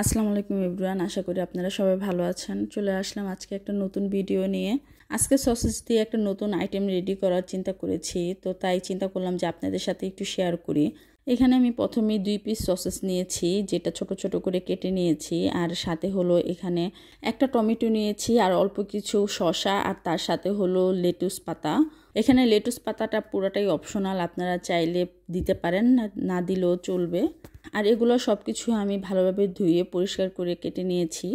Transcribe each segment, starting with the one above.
আসসালামু আলাইকুম এভরিওয়ান, আশা করি আপনারা সবাই ভালো আছেন। চলে আসলাম আজকে একটা নতুন ভিডিও নিয়ে। আজকে সসেজ দিয়ে একটা নতুন আইটেম রেডি করার চিন্তা করেছি, তো তাই চিন্তা করলাম যে আপনাদের সাথে একটু শেয়ার করি। এখানে আমি প্রথমে 2 পিস সসেজ নিয়েছি, যেটা ছোট ছোট করে কেটে নিয়েছি, আর সাথে হলো এখানে একটা টমেটো নিয়েছি আর অল্প কিছু শসা, আর তার সাথে হলো লেটুস পাতা। এখানে লেটুস পাতাটা পুরোটাই অপশনাল, আপনারা চাইলে দিতে পারেন, না দিলেও চলবে। আর এগুলো সব কিছু আমি ভালোভাবে ধুয়ে পরিষ্কার করে কেটে নিয়েছি।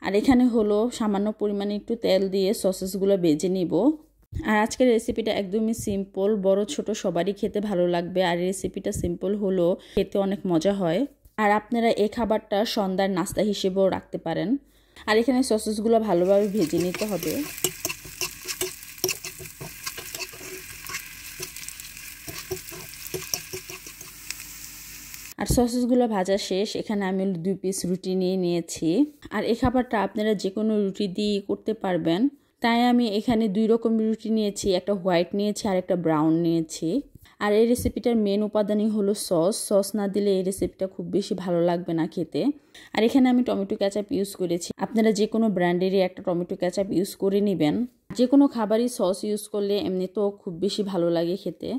আর এখানে হলো সামান্য পরিমাণে একটু তেল দিয়ে সসেসগুলো ভেজে নিব। আর আজকের রেসিপিটা একদমই সিম্পল, বড় ছোট সবারই খেতে ভালো লাগবে। আর রেসিপিটা সিম্পল হলো খেতে অনেক মজা হয়। আর আপনারা এই খাবারটা সন্ধ্যার নাস্তা হিসেবেও রাখতে পারেন। আর এখানে সসেসগুলো ভালোভাবে ভেজে নিতে হবে। আর সসেসগুলো ভাজা শেষ। এখানে আমি 2 পিস রুটি নিয়ে নিয়েছি। আর এই খাবারটা আপনারা যে কোনো রুটি দিয়ে করতে পারবেন, তাই আমি এখানে 2 রকম রুটি নিয়েছি, একটা হোয়াইট নিয়েছি আর একটা ব্রাউন নিয়েছি। আর এই রেসিপিটার মেন উপাদানই হলো সস না দিলে এই রেসিপিটা খুব বেশি ভালো লাগবে না খেতে। আর এখানে আমি টমেটো কেচাপ ইউজ করেছি, আপনারা যে কোনো ব্র্যান্ডেরই একটা টমেটো কেচাপ ইউজ করে নেবেন। যে কোনো খাবারই সস ইউজ করলে এমনিতেও খুব বেশি ভালো লাগে খেতে।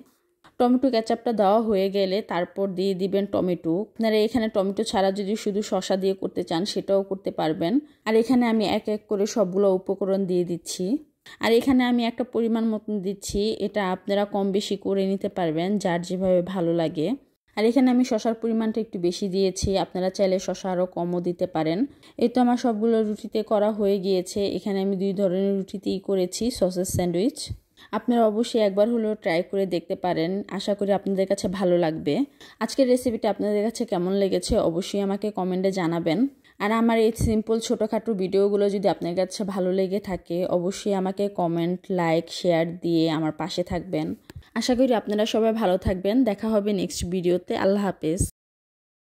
টমেটো কেচাপটা দেওয়া হয়ে গেলে তারপর দিয়ে দিবেন টমেটো। আপনারা এখানে টমেটো ছাড়া যদি শুধু শসা দিয়ে করতে চান সেটাও করতে পারবেন। আর এখানে আমি এক এক করে সবগুলো উপকরণ দিয়ে দিচ্ছি। আর এখানে আমি একটা পরিমাণ মতন দিচ্ছি, এটা আপনারা কম বেশি করে নিতে পারবেন যার যেভাবে ভালো লাগে। আর এখানে আমি শসার পরিমাণটা একটু বেশি দিয়েছি, আপনারা চাইলে শসা আরও কমও দিতে পারেন। এই তো আমার সবগুলো রুটিতে করা হয়ে গিয়েছে। এখানে আমি 2 ধরনের রুটিতেই করেছি সসেজ স্যান্ডউইচ। আপনারা অবশ্যই একবার হলেও ট্রাই করে দেখতে পারেন, আশা করি আপনাদের কাছে ভালো লাগবে। আজকের রেসিপিটা আপনাদের কাছে কেমন লেগেছে অবশ্যই আমাকে কমেন্টে জানাবেন। আর আমার এই সিম্পল ছোটোখাটো ভিডিওগুলো যদি আপনার কাছে ভালো লেগে থাকে অবশ্যই আমাকে কমেন্ট, লাইক, শেয়ার দিয়ে আমার পাশে থাকবেন। আশা করি আপনারা সবাই ভালো থাকবেন। দেখা হবে নেক্সট ভিডিওতে। আল্লাহ হাফেজ।